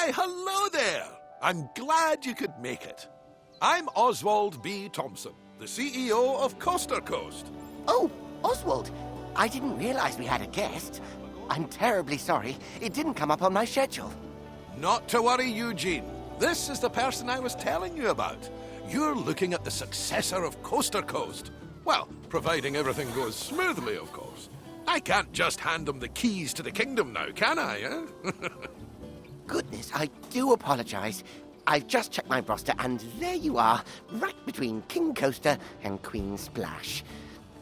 Why, hello there! I'm glad you could make it. I'm Oswald B. Thompson, the CEO of Coaster Coast. Oh, Oswald, I didn't realize we had a guest. I'm terribly sorry. It didn't come up on my schedule. Not to worry, Eugene. This is the person I was telling you about. You're looking at the successor of Coaster Coast. Well, providing everything goes smoothly, of course. I can't just hand them the keys to the kingdom now, can I, eh? Goodness, I do apologize. I've just checked my roster, and there you are, right between King Coaster and Queen Splash.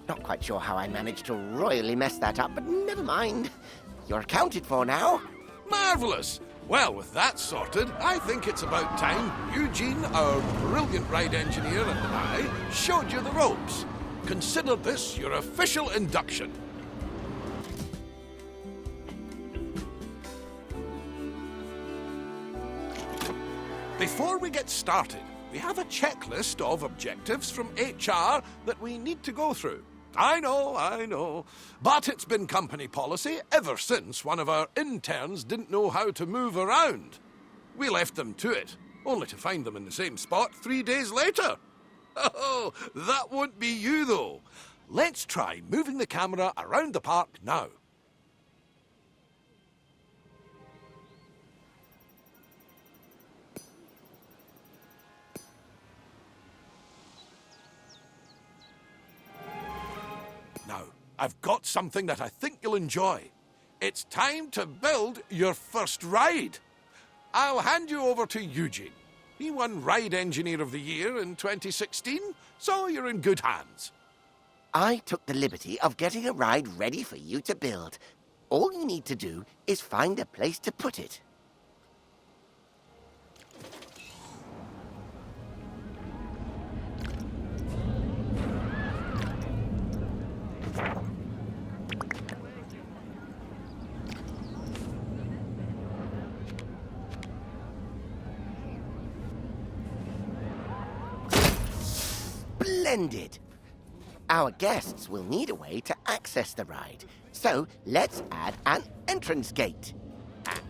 Not quite sure how I managed to royally mess that up, but never mind. You're accounted for now. Marvellous! Well, with that sorted, I think it's about time Eugene, our brilliant ride engineer, and I showed you the ropes. Consider this your official induction. Before we get started, we have a checklist of objectives from HR that we need to go through. I know, but it's been company policy ever since one of our interns didn't know how to move around. We left them to it, only to find them in the same spot 3 days later. Oh, that won't be you, though. Let's try moving the camera around the park now. Now, I've got something that I think you'll enjoy. It's time to build your first ride. I'll hand you over to Eugene. He won Ride Engineer of the Year in 2016, so you're in good hands. I took the liberty of getting a ride ready for you to build. All you need to do is find a place to put it. Splendid! Our guests will need a way to access the ride, so let's add an entrance gate.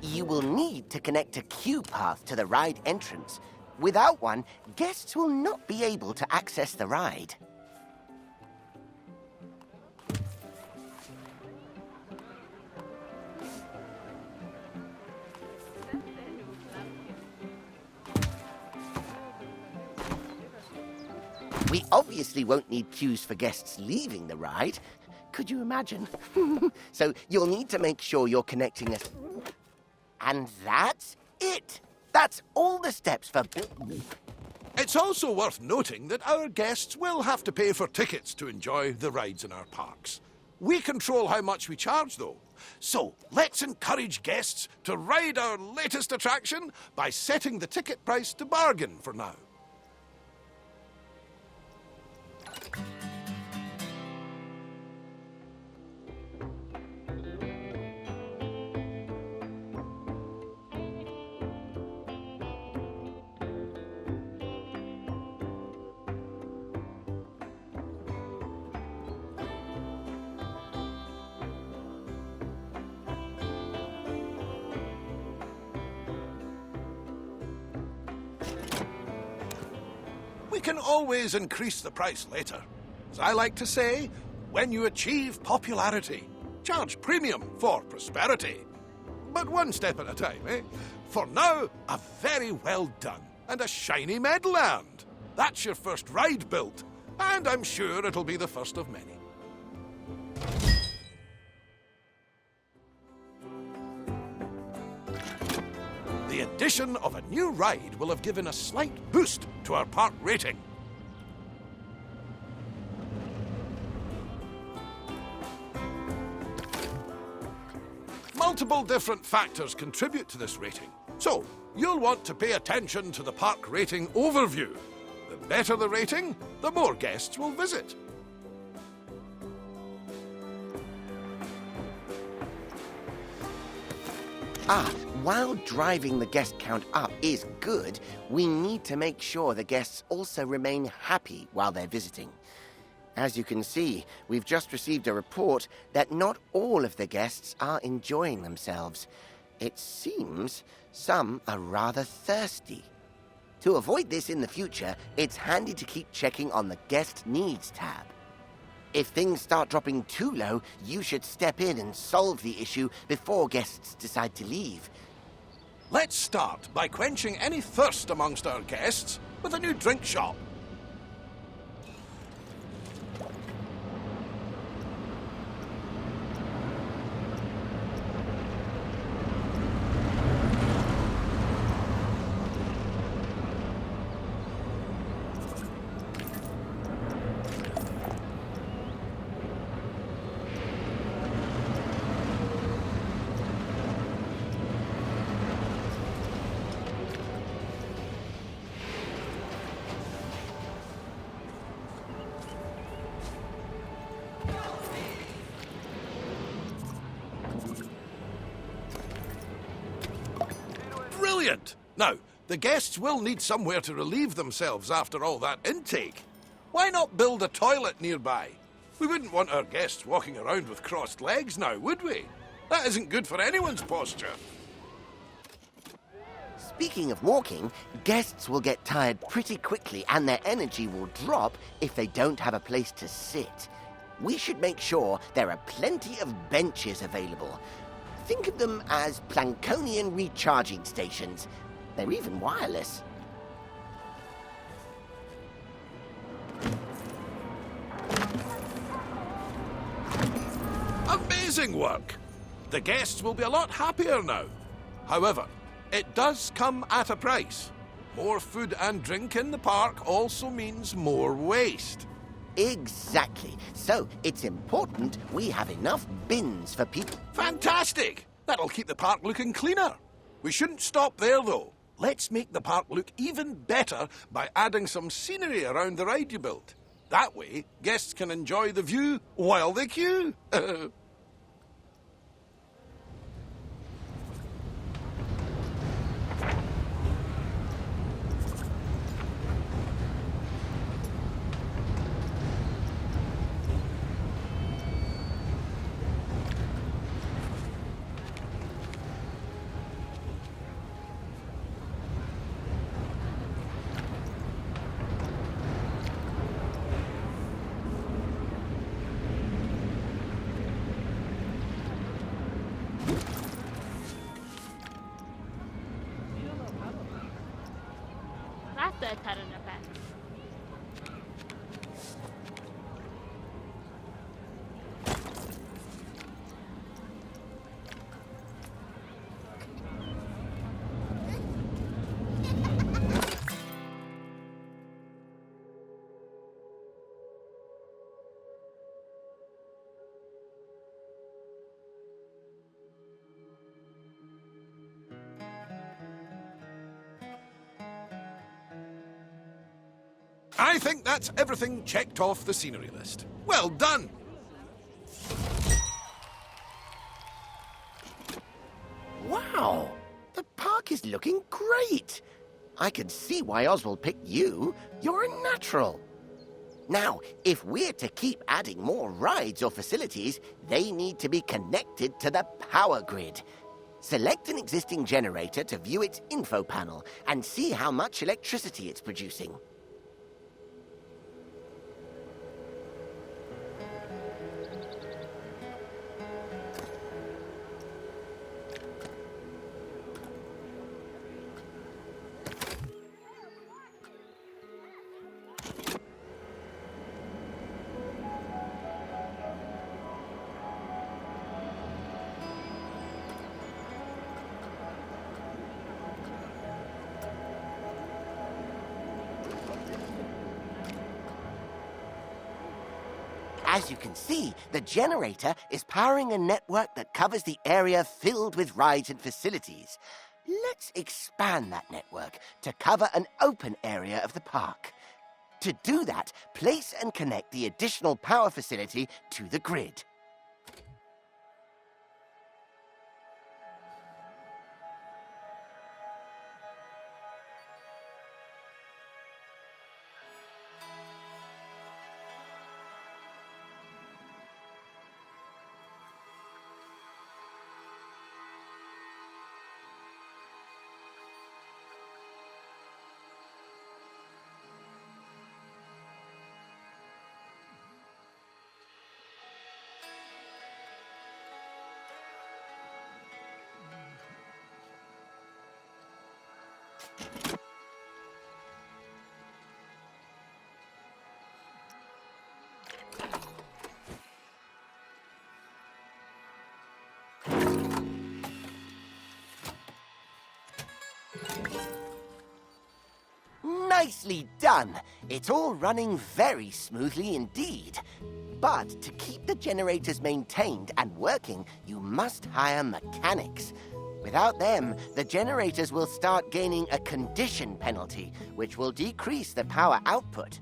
You will need to connect a queue path to the ride entrance. Without one, guests will not be able to access the ride. We obviously won't need queues for guests leaving the ride. Could you imagine? So you'll need to make sure you're connecting us. And that's it. That's all the steps for... It's also worth noting that our guests will have to pay for tickets to enjoy the rides in our parks. We control how much we charge, though. So let's encourage guests to ride our latest attraction by setting the ticket price to bargain for now. We can always increase the price later. As I like to say, when you achieve popularity, charge premium for prosperity. But one step at a time, eh? For now, a very well done and a shiny medal earned. That's your first ride built, and I'm sure it'll be the first of many. The addition of a new ride will have given a slight boost to our park rating. Multiple different factors contribute to this rating, so you'll want to pay attention to the park rating overview. The better the rating, the more guests will visit. While driving the guest count up is good, we need to make sure the guests also remain happy while they're visiting. As you can see, we've just received a report that not all of the guests are enjoying themselves. It seems some are rather thirsty. To avoid this in the future, it's handy to keep checking on the Guest Needs tab. If things start dropping too low, you should step in and solve the issue before guests decide to leave. Let's start by quenching any thirst amongst our guests with a new drink shop. Brilliant! Now, the guests will need somewhere to relieve themselves after all that intake. Why not build a toilet nearby? We wouldn't want our guests walking around with crossed legs now, would we? That isn't good for anyone's posture. Speaking of walking, guests will get tired pretty quickly and their energy will drop if they don't have a place to sit. We should make sure there are plenty of benches available. Think of them as Plankonian recharging stations. They're even wireless. Amazing work! The guests will be a lot happier now. However, it does come at a price. More food and drink in the park also means more waste. Exactly. So it's important we have enough bins for people. Fantastic! That'll keep the park looking cleaner. We shouldn't stop there, though. Let's make the park look even better by adding some scenery around the ride you built. That way, guests can enjoy the view while they queue. رفت اثر نفس. I think that's everything checked off the scenery list. Well done! Wow! The park is looking great! I can see why Oswald picked you. You're a natural. Now, if we're to keep adding more rides or facilities, they need to be connected to the power grid. Select an existing generator to view its info panel and see how much electricity it's producing. As you can see, the generator is powering a network that covers the area filled with rides and facilities. Let's expand that network to cover an open area of the park. To do that, place and connect the additional power facility to the grid. Nicely done. It's all running very smoothly indeed. But to keep the generators maintained and working, you must hire mechanics. Without them, the generators will start gaining a condition penalty, which will decrease the power output.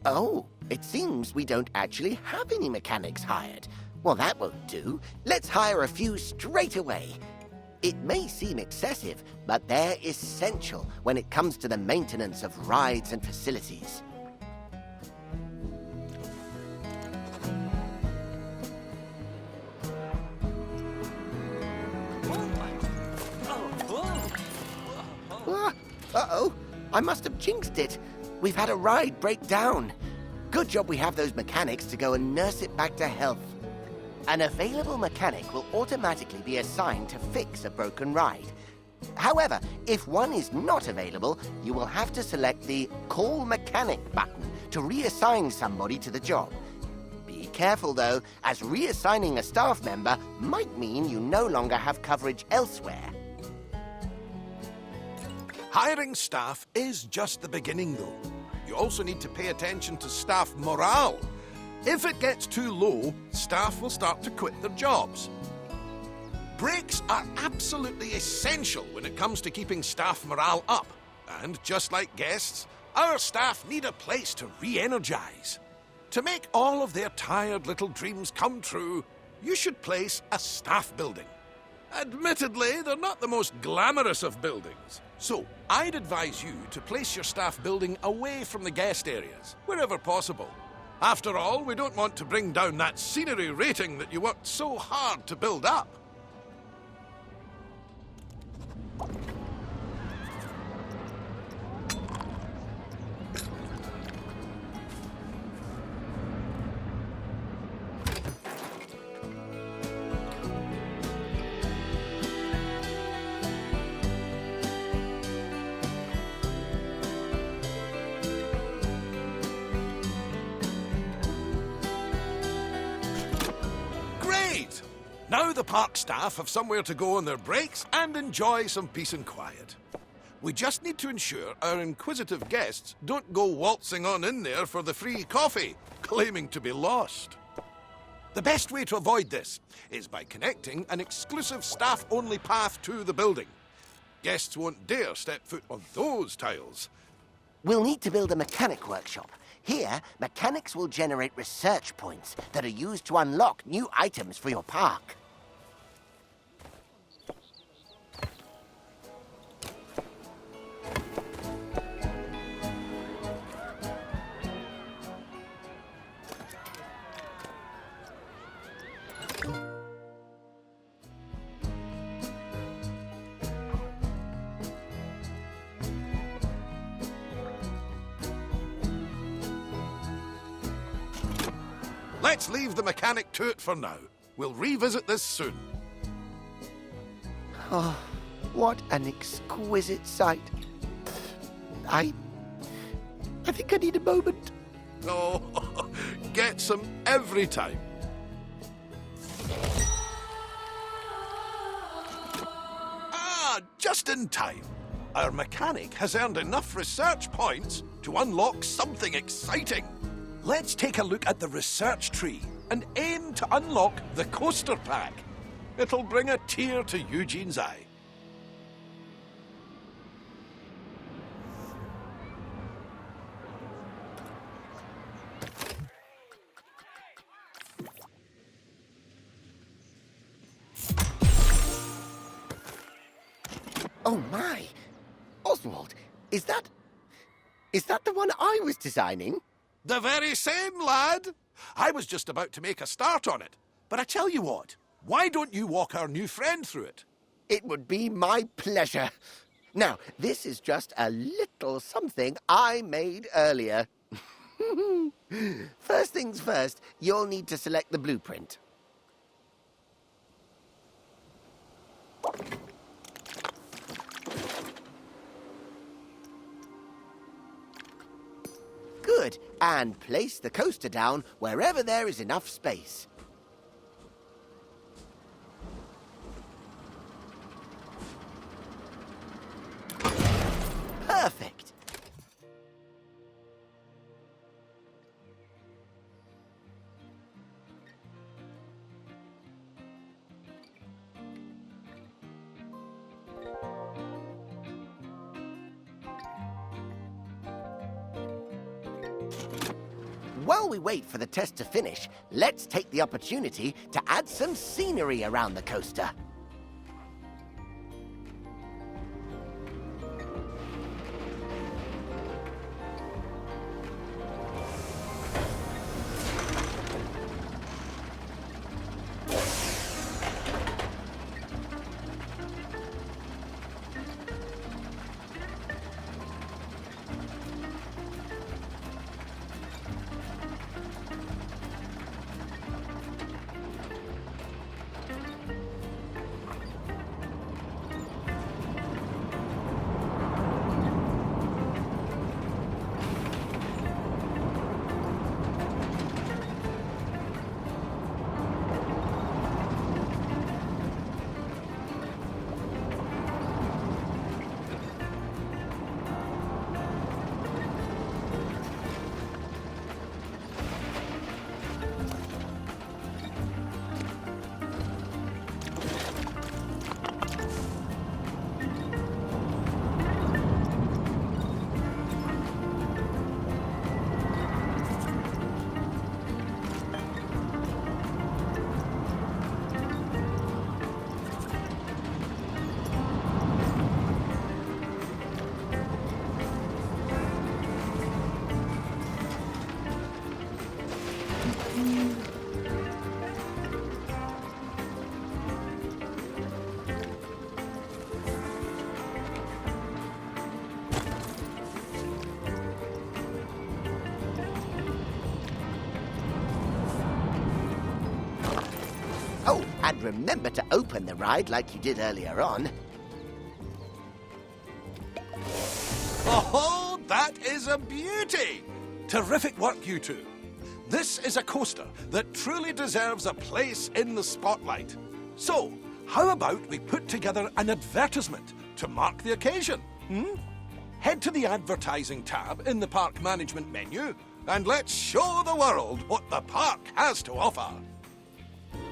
Oh, it seems we don't actually have any mechanics hired. Well, that won't do. Let's hire a few straight away. It may seem excessive, but they're essential when it comes to the maintenance of rides and facilities. Uh-oh, I must have jinxed it. We've had a ride break down. Good job we have those mechanics to go and nurse it back to health. An available mechanic will automatically be assigned to fix a broken ride. However, if one is not available, you will have to select the Call Mechanic button to reassign somebody to the job. Be careful, though, as reassigning a staff member might mean you no longer have coverage elsewhere. Hiring staff is just the beginning, though. You also need to pay attention to staff morale. If it gets too low, staff will start to quit their jobs. Breaks are absolutely essential when it comes to keeping staff morale up. And just like guests, our staff need a place to re-energize. To make all of their tired little dreams come true, you should place a staff building. Admittedly, they're not the most glamorous of buildings. So, I'd advise you to place your staff building away from the guest areas, wherever possible. After all, we don't want to bring down that scenery rating that you worked so hard to build up. Now the park staff have somewhere to go on their breaks and enjoy some peace and quiet. We just need to ensure our inquisitive guests don't go waltzing on in there for the free coffee, claiming to be lost. The best way to avoid this is by connecting an exclusive staff-only path to the building. Guests won't dare step foot on those tiles. We'll need to build a mechanic workshop. Here, mechanics will generate research points that are used to unlock new items for your park. Let's leave the mechanic to it for now. We'll revisit this soon. Oh, what an exquisite sight. I think I need a moment. Oh, get some every time. Ah, just in time. Our mechanic has earned enough research points to unlock something exciting. Let's take a look at the research tree and aim to unlock the coaster pack. It'll bring a tear to Eugene's eye. Oh my! Oswald, is that the one I was designing? The very same, lad. I was just about to make a start on it. But I tell you what, why don't you walk our new friend through it? It would be my pleasure. Now, this is just a little something I made earlier. First things first, you'll need to select the blueprint. Good, and place the coaster down wherever there is enough space. Perfect. while we wait for the test to finish, let's take the opportunity to add some scenery around the coaster. Oh, and remember to open the ride like you did earlier on. Oh, that is a beauty! Terrific work, you two. This is a coaster that truly deserves a place in the spotlight. So, how about we put together an advertisement to mark the occasion? Head to the advertising tab in the park management menu and let's show the world what the park has to offer.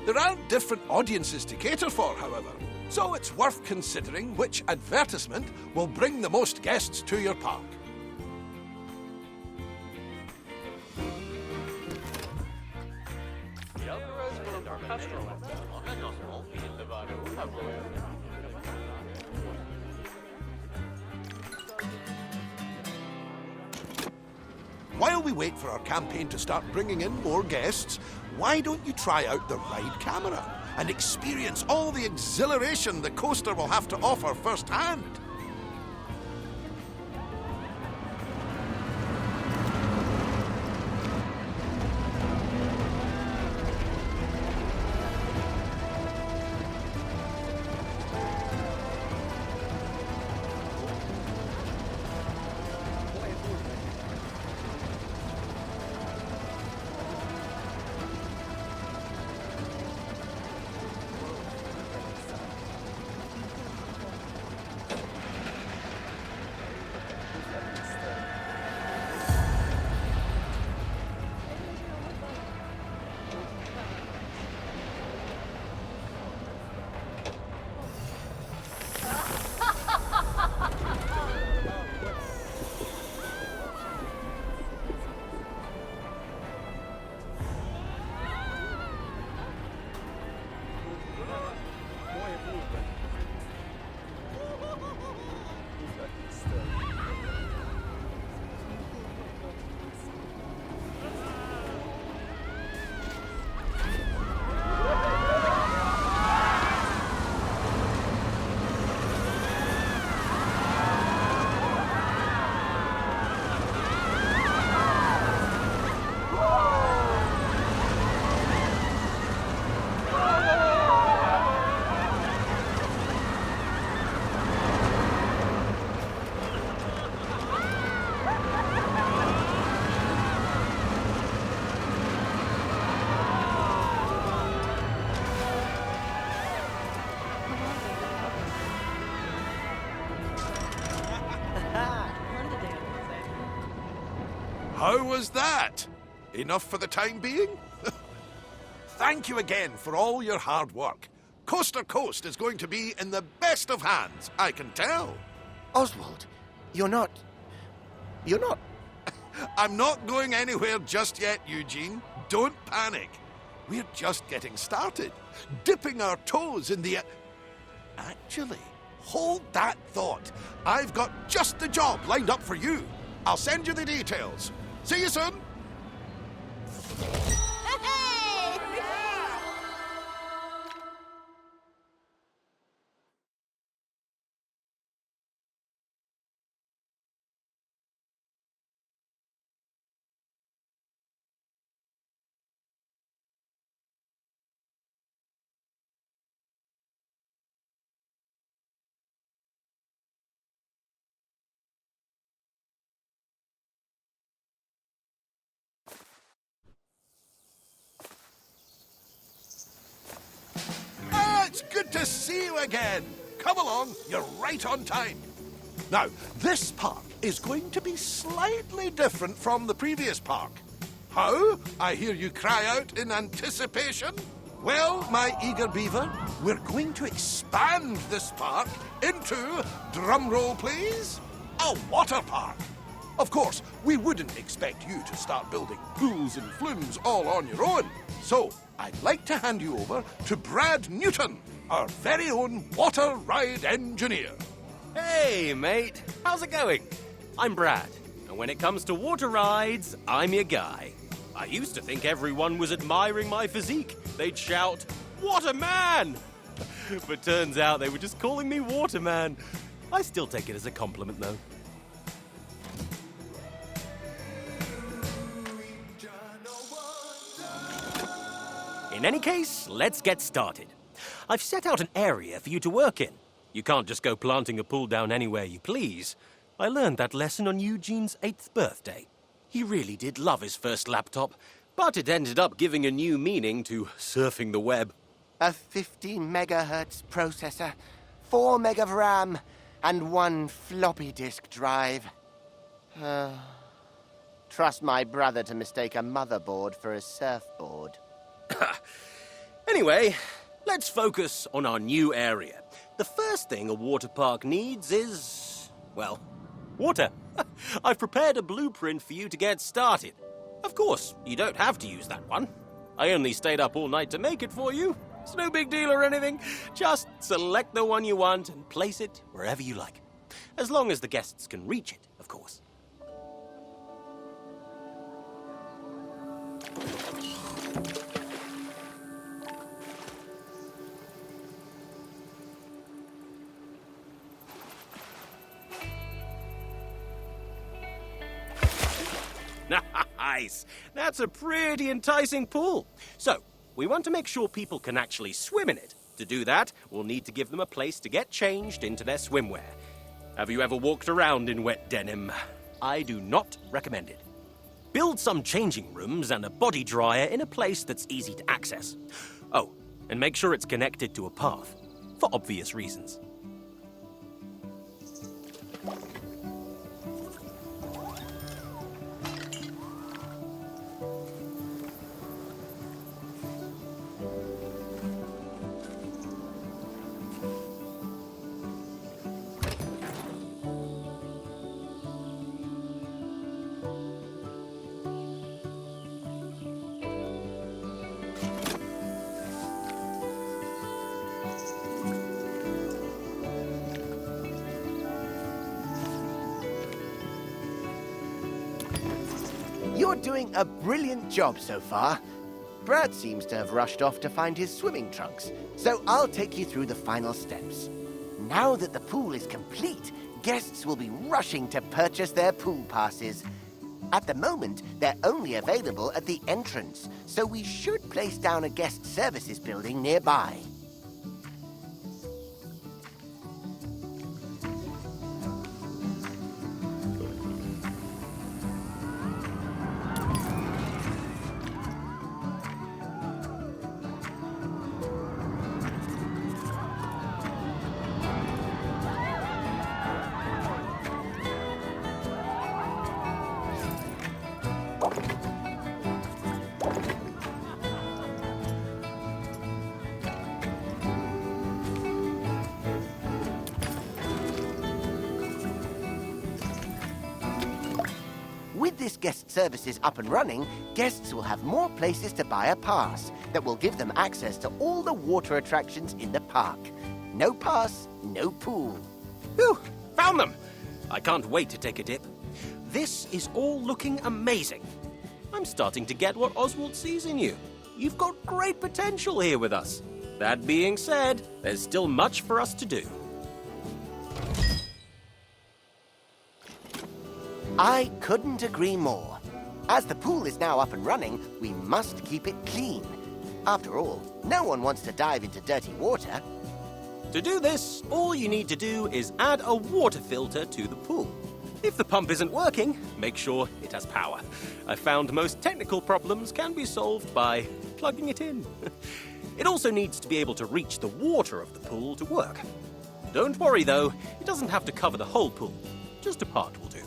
There aren't different audiences to cater for, however, so it's worth considering which advertisement will bring the most guests to your park. While we wait for our campaign to start bringing in more guests, why don't you try out the ride camera and experience all the exhilaration the coaster will have to offer firsthand? How was that? Enough for the time being? Thank you again for all your hard work. Coaster Coast is going to be in the best of hands, I can tell. Oswald, you're not... I'm not going anywhere just yet, Eugene. Don't panic. We're just getting started, dipping our toes in the... Actually, hold that thought. I've got just the job lined up for you. I'll send you the details. See you soon. It's good to see you again. Come along, you're right on time. Now, this park is going to be slightly different from the previous park. How? I hear you cry out in anticipation. Well, my eager beaver, we're going to expand this park into, drumroll please, a water park. Of course, we wouldn't expect you to start building pools and flumes all on your own. So, I'd like to hand you over to Brad Newton, our very own water ride engineer. Hey, mate. How's it going? I'm Brad, and when it comes to water rides, I'm your guy. I used to think everyone was admiring my physique. They'd shout, "Waterman!" But turns out they were just calling me Waterman. I still take it as a compliment, though. In any case, let's get started. I've set out an area for you to work in. You can't just go planting a pool down anywhere you please. I learned that lesson on Eugene's 8th birthday. He really did love his first laptop, but it ended up giving a new meaning to surfing the web. A 15 megahertz processor, 4 meg of RAM, and 1 floppy disk drive. Trust my brother to mistake a motherboard for a surfboard. Anyway, let's focus on our new area. The first thing a water park needs is, well, water. I've prepared a blueprint for you to get started. Of course, you don't have to use that one. I only stayed up all night to make it for you. It's no big deal or anything. Just select the one you want and place it wherever you like. As long as the guests can reach it, of course. Nice! That's a pretty enticing pool. So, we want to make sure people can actually swim in it. To do that, we'll need to give them a place to get changed into their swimwear. Have you ever walked around in wet denim? I do not recommend it. Build some changing rooms and a body dryer in a place that's easy to access. Oh, and make sure it's connected to a path, for obvious reasons. You're doing a brilliant job so far. Brad seems to have rushed off to find his swimming trunks, so I'll take you through the final steps. Now that the pool is complete, guests will be rushing to purchase their pool passes. At the moment, they're only available at the entrance, so we should place down a guest services building nearby. this guest service is up and running, guests will have more places to buy a pass that will give them access to all the water attractions in the park. No pass, no pool. Whew! Found them! I can't wait to take a dip. This is all looking amazing. I'm starting to get what Oswald sees in you. You've got great potential here with us. That being said, there's still much for us to do. I couldn't agree more. As the pool is now up and running, we must keep it clean. After all, no one wants to dive into dirty water. To do this, all you need to do is add a water filter to the pool. If the pump isn't working, make sure it has power. I found most technical problems can be solved by plugging it in. It also needs to be able to reach the water of the pool to work. Don't worry though, it doesn't have to cover the whole pool. Just a part will do.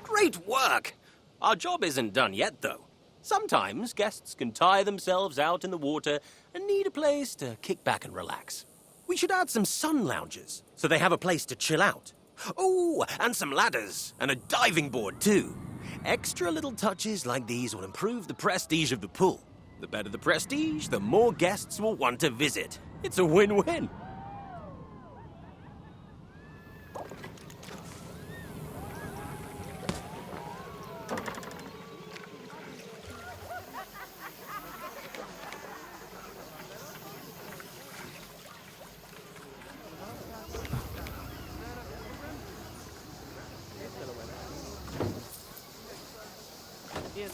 Great work! Our job isn't done yet, though. Sometimes guests can tire themselves out in the water and need a place to kick back and relax. We should add some sun lounges so they have a place to chill out. Oh, and some ladders and a diving board, too. Extra little touches like these will improve the prestige of the pool. The better the prestige, the more guests will want to visit. It's a win-win.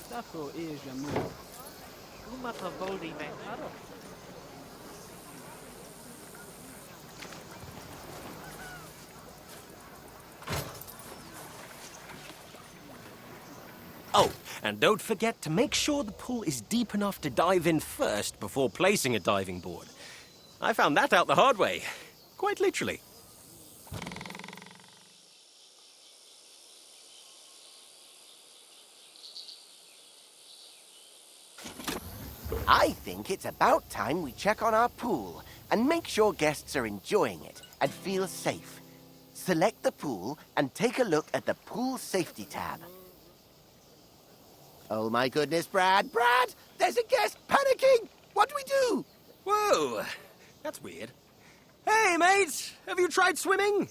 Tako érzem múl. Umata voldi meg haro. Oh, and don't forget to make sure the pool is deep enough to dive in first before placing a diving board. I found that out the hard way. Quite literally. I think it's about time we check on our pool and make sure guests are enjoying it and feel safe. Select the pool and take a look at the pool safety tab. Oh my goodness, Brad! Brad! There's a guest panicking! What do we do? Whoa, that's weird. Hey, mate! Have you tried swimming?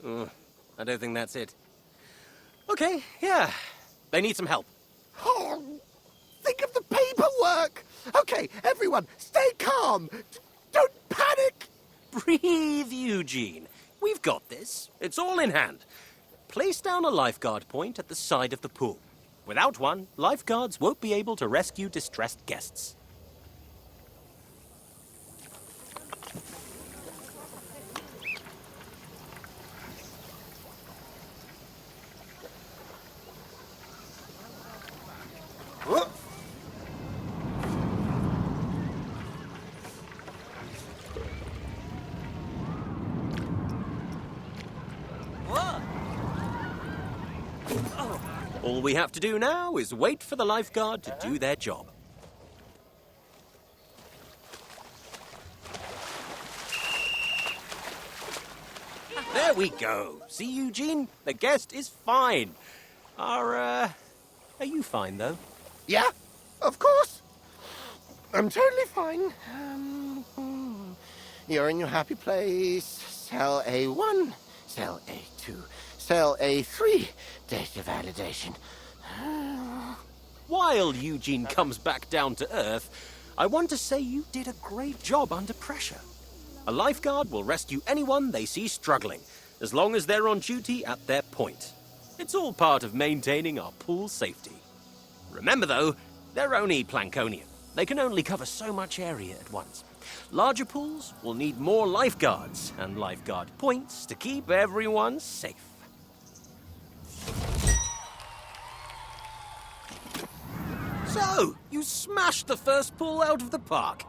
I don't think that's it. Okay, yeah. They need some help. Oh, think of the paperwork! Okay, everyone, stay calm. Don't panic. Breathe, Eugene. We've got this. It's all in hand. Place down a lifeguard point at the side of the pool. Without one, lifeguards won't be able to rescue distressed guests. All we have to do now is wait for the lifeguard to do their job. There we go. See, Eugene? The guest is fine. Are you fine, though? Yeah, of course. I'm totally fine. You're in your happy place. Cell A1, cell A2, cell A3. Data validation. While Eugene comes back down to Earth, I want to say you did a great job under pressure. A lifeguard will rescue anyone they see struggling, as long as they're on duty at their point. It's all part of maintaining our pool safety. Remember, though, they're only Plankonian. They can only cover so much area at once. Larger pools will need more lifeguards and lifeguard points to keep everyone safe. So, you smashed the first pool out of the park.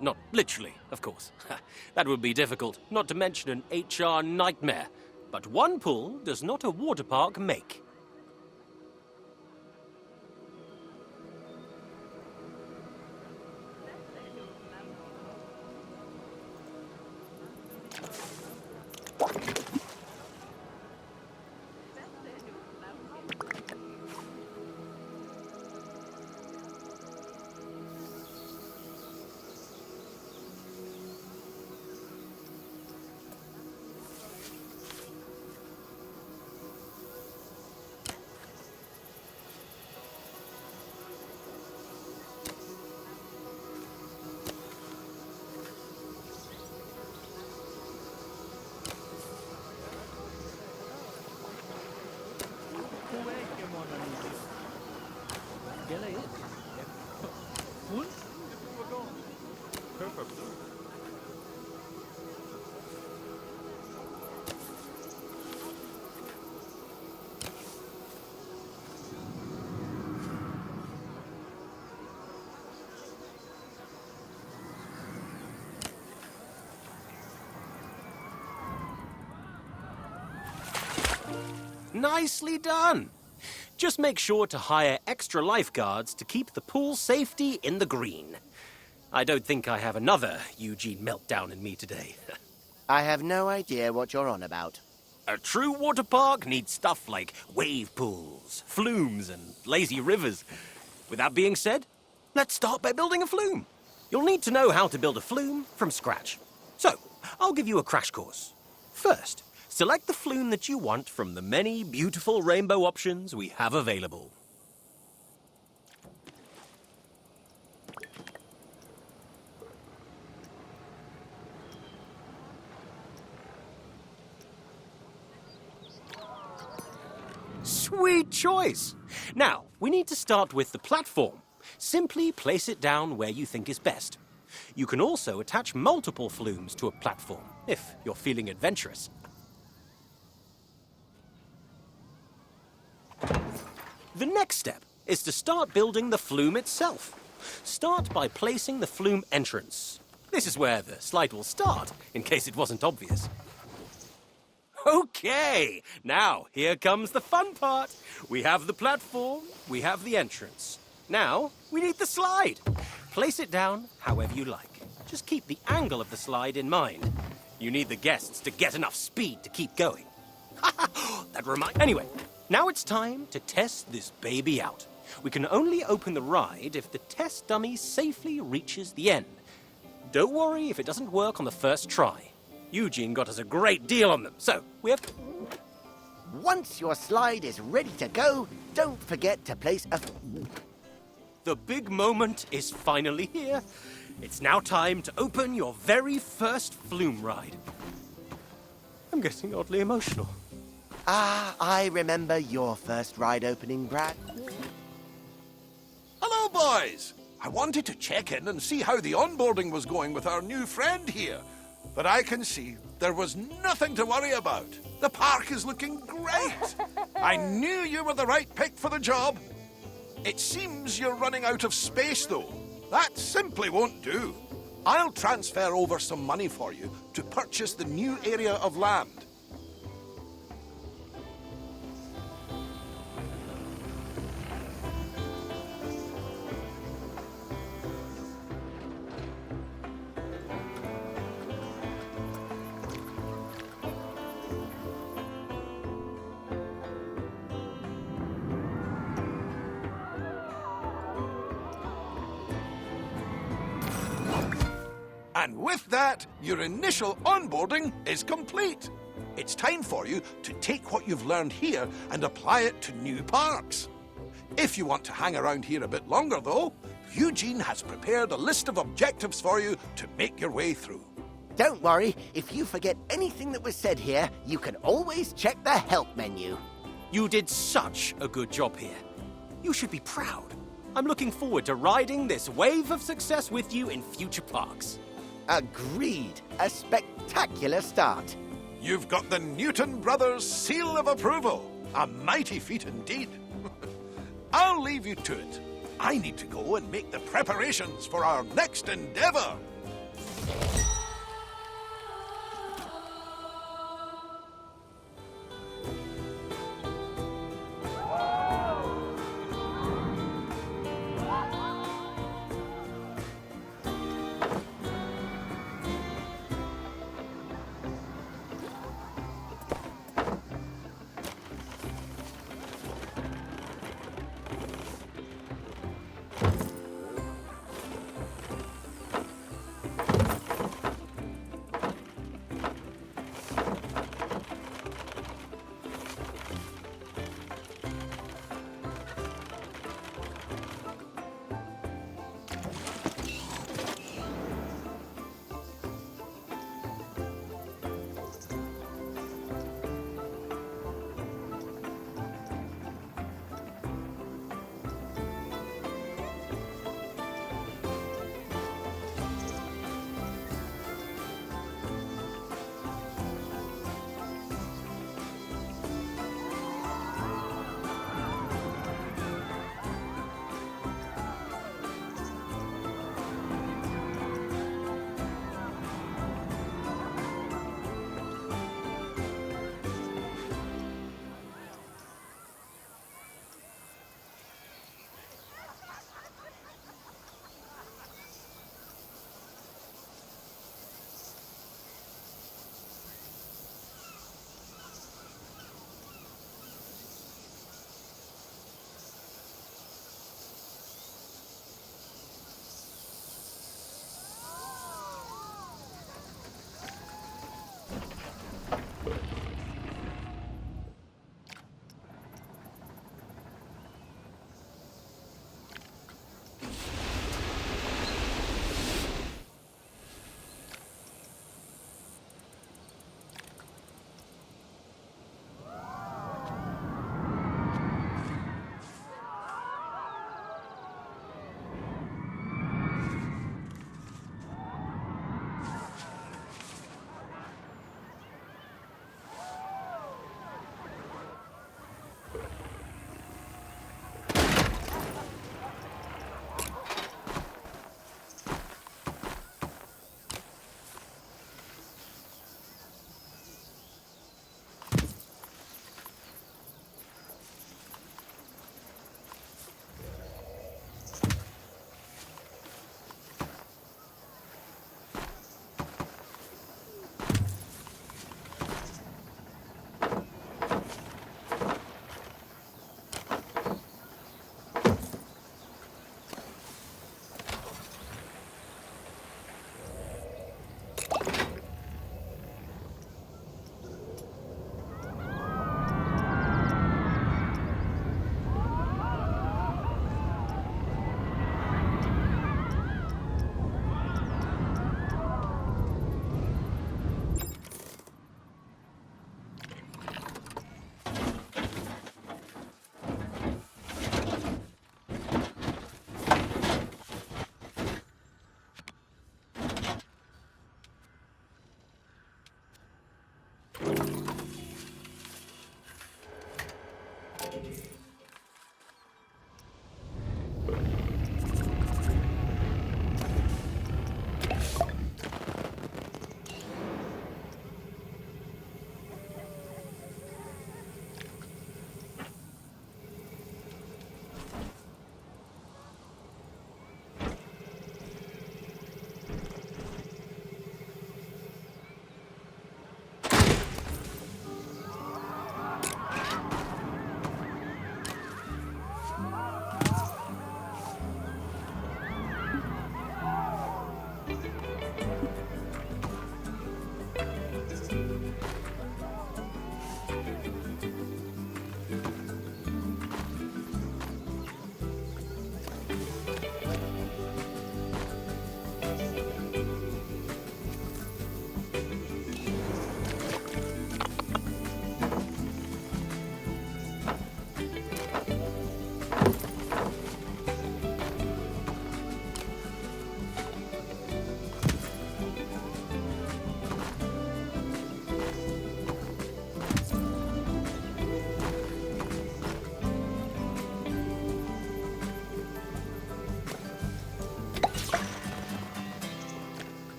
Not literally, of course. That would be difficult, not to mention an HR nightmare. But one pool does not a water park make. Nicely done. Just make sure to hire extra lifeguards to keep the pool safety in the green. I don't think I have another Eugene meltdown in me today. I have no idea what you're on about. A true water park needs stuff like wave pools, flumes, and lazy rivers. With that being said, let's start by building a flume. You'll need to know how to build a flume from scratch. So, I'll give you a crash course. First, select the flume that you want from the many beautiful rainbow options we have available. Sweet choice! Now, we need to start with the platform. Simply place it down where you think is best. You can also attach multiple flumes to a platform, if you're feeling adventurous. The next step is to start building the flume itself. Start by placing the flume entrance. This is where the slide will start, in case it wasn't obvious. Okay, now here comes the fun part. We have the platform, we have the entrance. Now, we need the slide. Place it down however you like. Just keep the angle of the slide in mind. You need the guests to get enough speed to keep going. Anyway, now it's time to test this baby out. We can only open the ride if the test dummy safely reaches the end. Don't worry if it doesn't work on the first try. Eugene got us a great deal on them, so we have... Once your slide is ready to go, don't forget to place a... The big moment is finally here. It's now time to open your very first flume ride. I'm getting oddly emotional. Ah, I remember your first ride opening, Brad. Hello, boys. I wanted to check in and see how the onboarding was going with our new friend here. But I can see there was nothing to worry about. The park is looking great. I knew you were the right pick for the job. It seems you're running out of space, though. That simply won't do. I'll transfer over some money for you to purchase the new area of land. And with that, your initial onboarding is complete. It's time for you to take what you've learned here and apply it to new parks. If you want to hang around here a bit longer, though, Eugene has prepared a list of objectives for you to make your way through. Don't worry, if you forget anything that was said here, you can always check the help menu. You did such a good job here. You should be proud. I'm looking forward to riding this wave of success with you in future parks. Agreed. A spectacular start. You've got the Newton Brothers seal of approval. A mighty feat indeed. I'll leave you to it. I need to go and make the preparations for our next endeavor.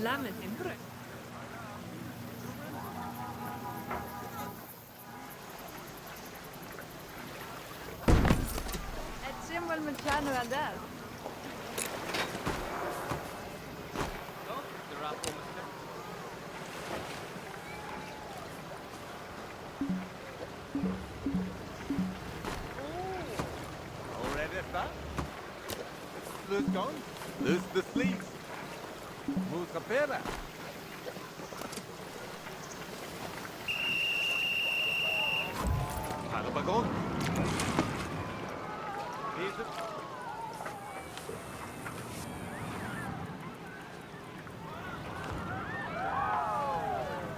Lammet Imbre. Ett symbol med kärnor där. Already back? Loose gone? Loose the sleeves. Musa pera. Halabagon. Lise.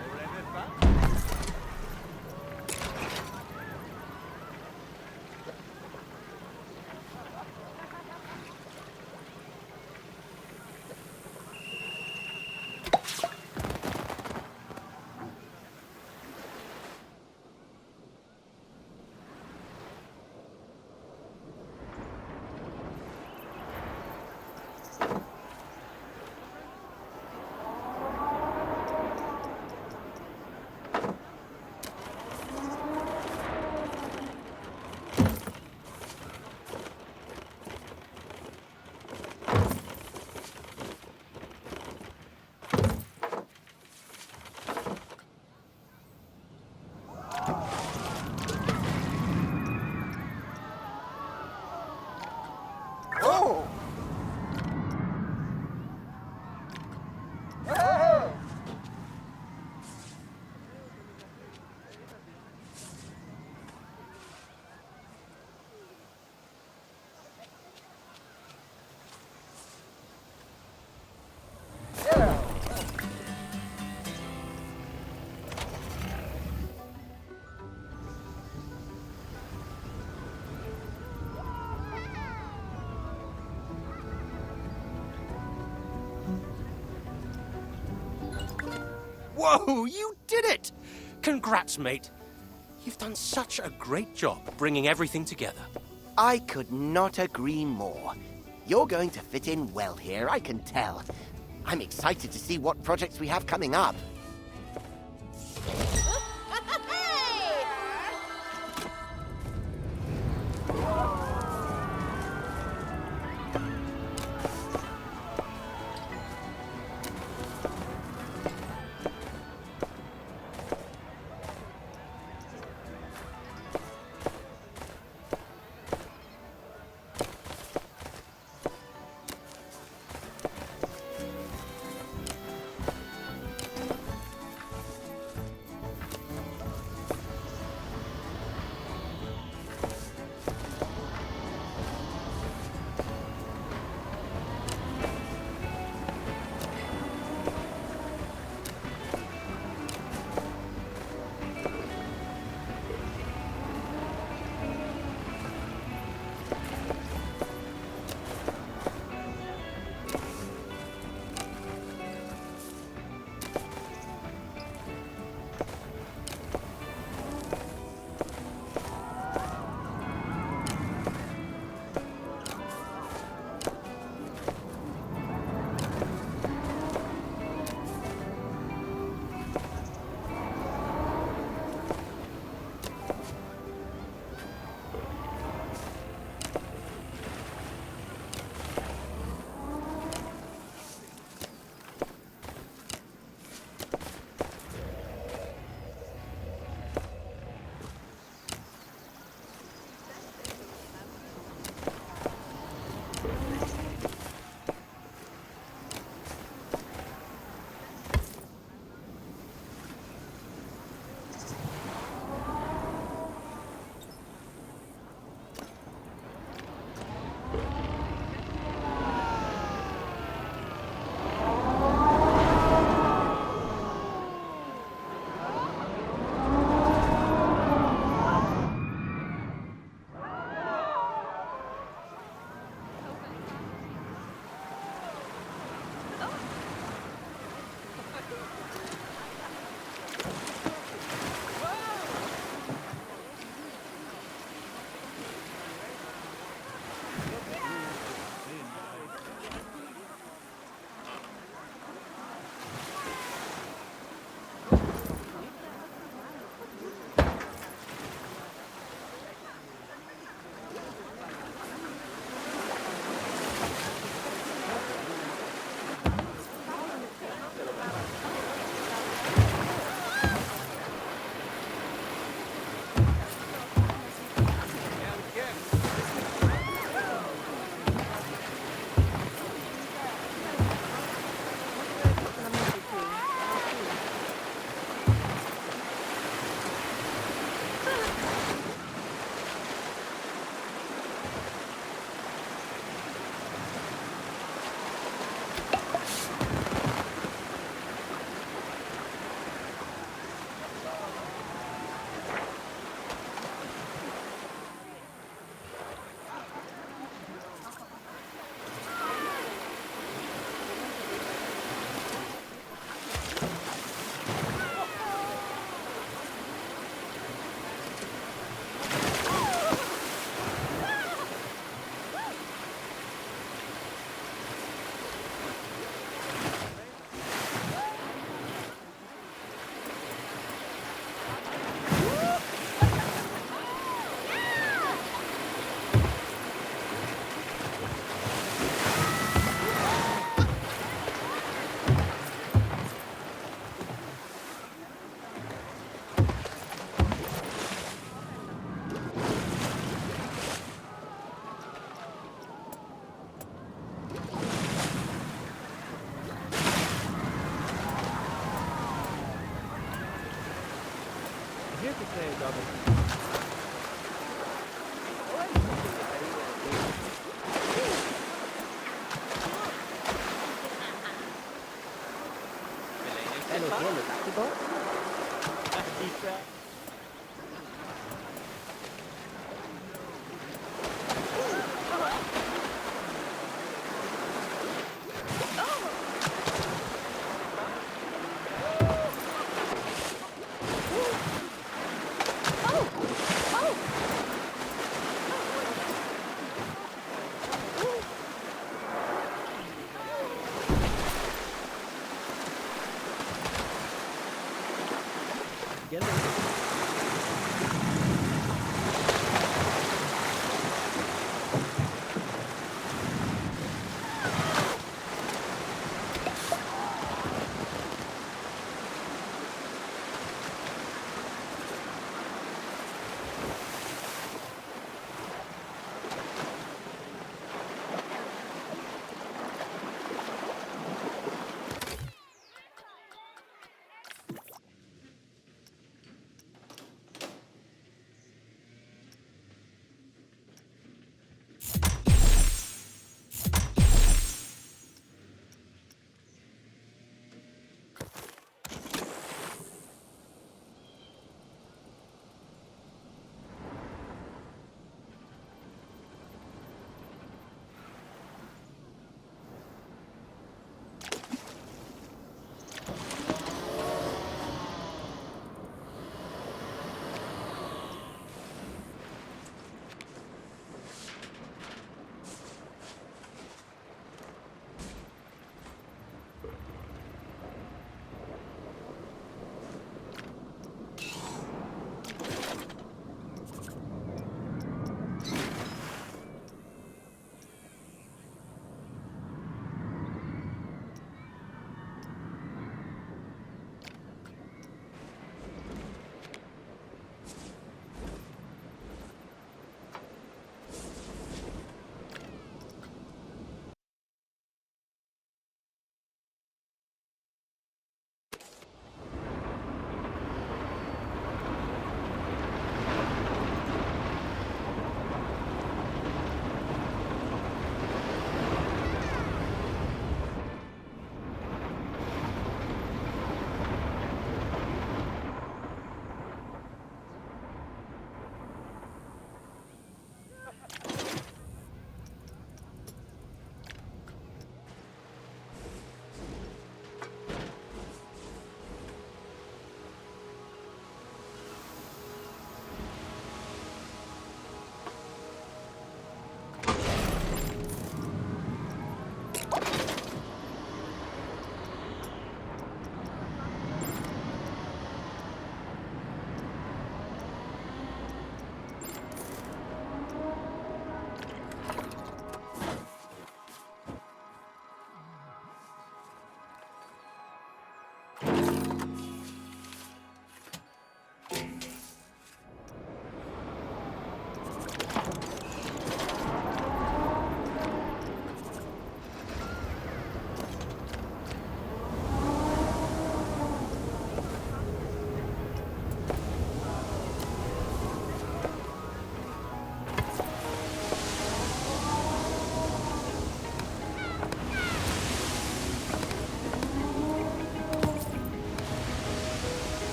Already back? Oh! Whoa, you did it! Congrats, mate. You've done such a great job bringing everything together. I could not agree more. You're going to fit in well here, I can tell. I'm excited to see what projects we have coming up. que se joga aqui. Hello, hello, tackle. Kita. Get it.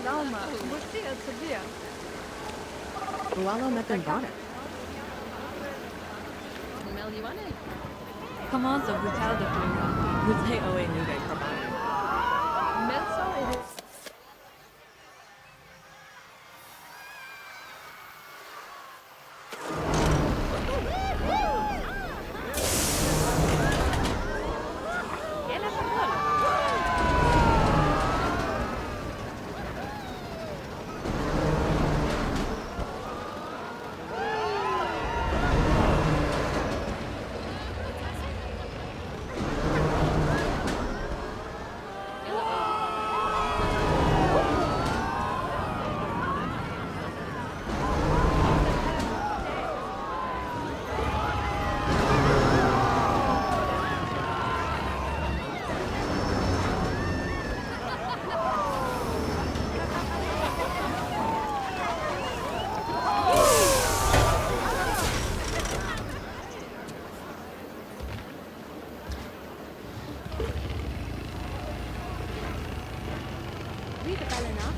Lauma, geborteerd te bier. Lualo met een bonnet. Meliwane. Comment vous parlez de plus? Vous êtes au nouveau carbone. Melso is Wie de Balena?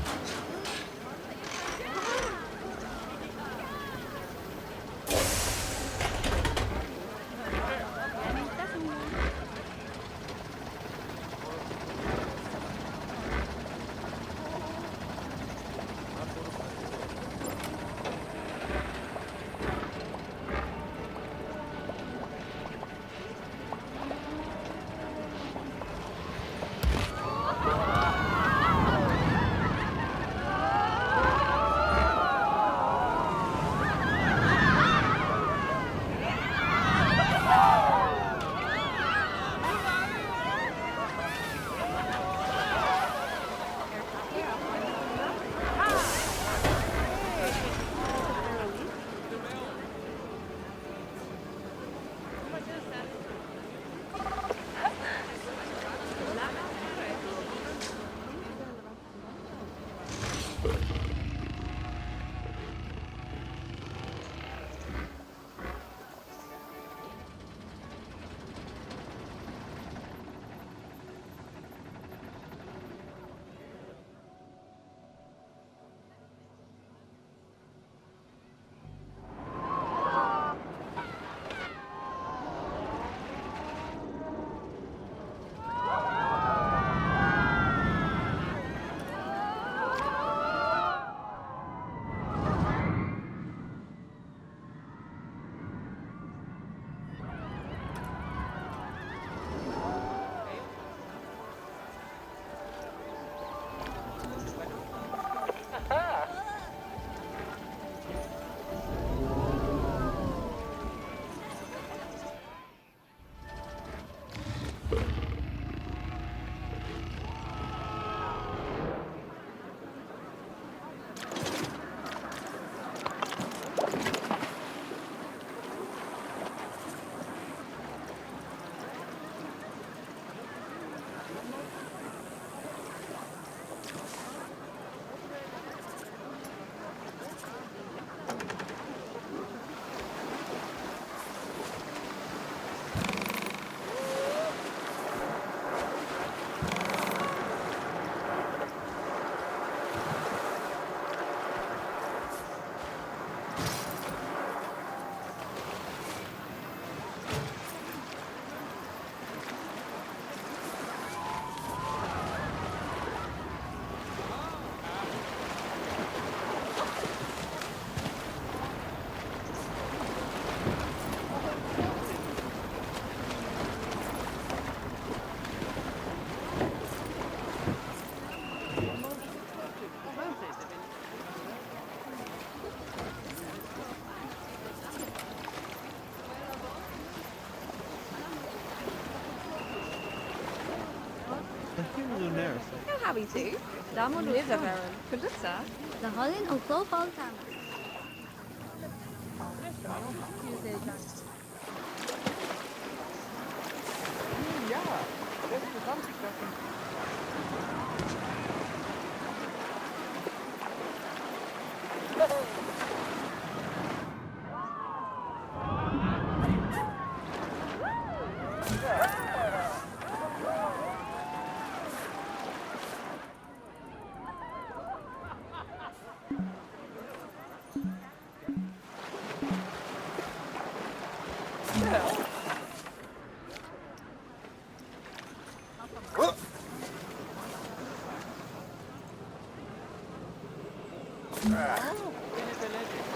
Heel happy too. Damo lives a baron. Kudutsa. De Hallin ook wel fouten.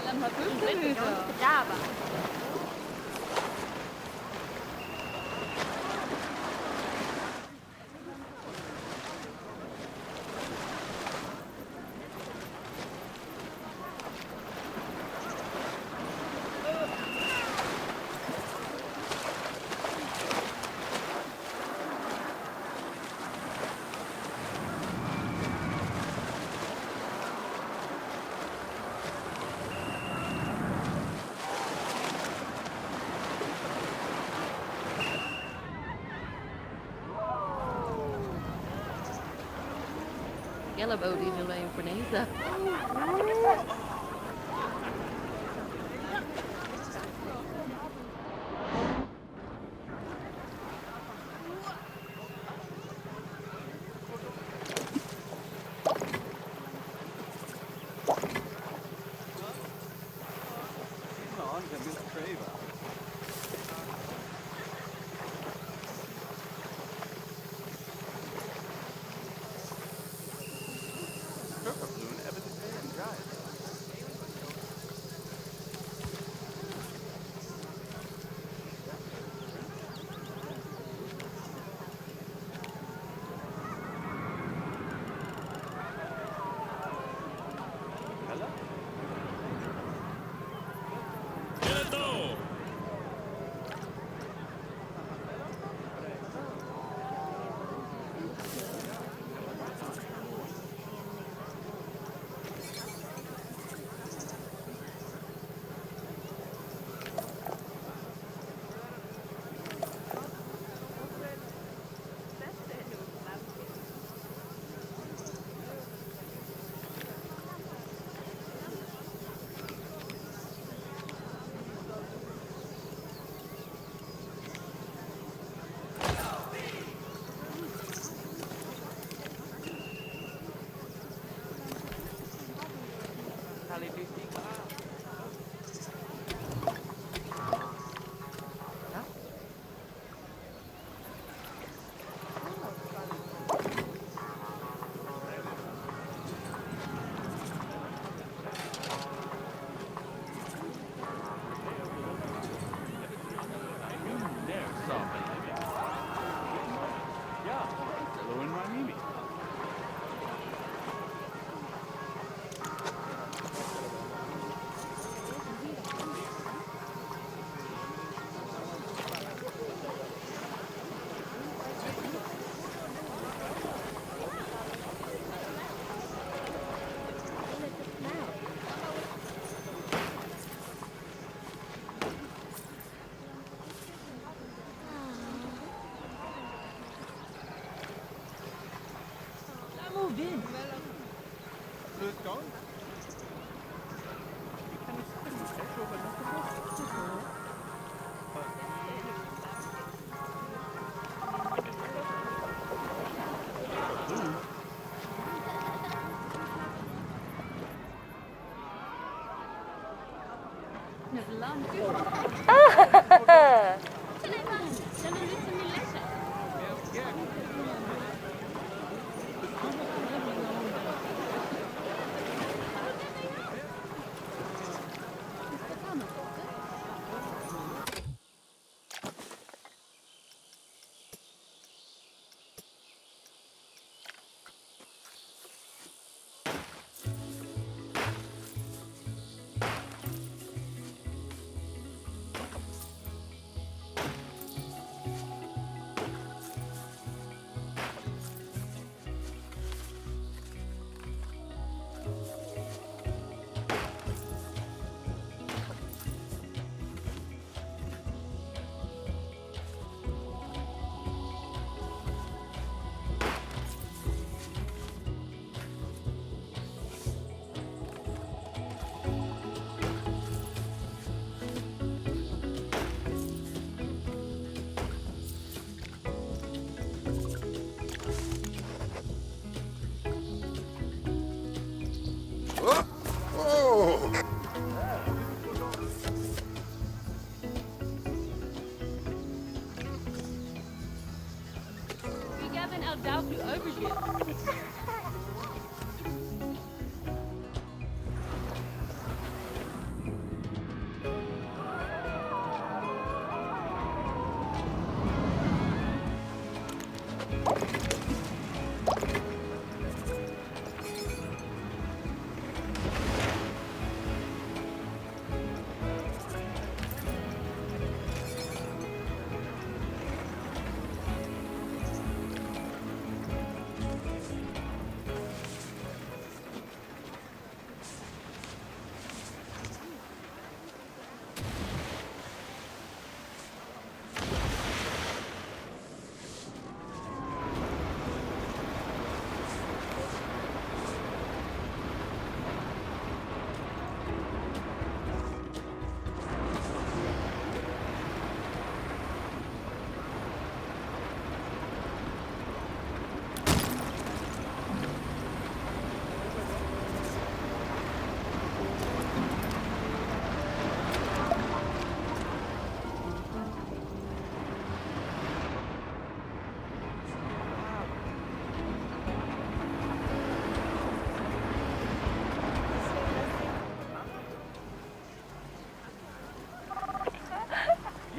لما كنت لعبة. Yellow boat in the lane for Nasa. Blue's gone?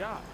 Yeah.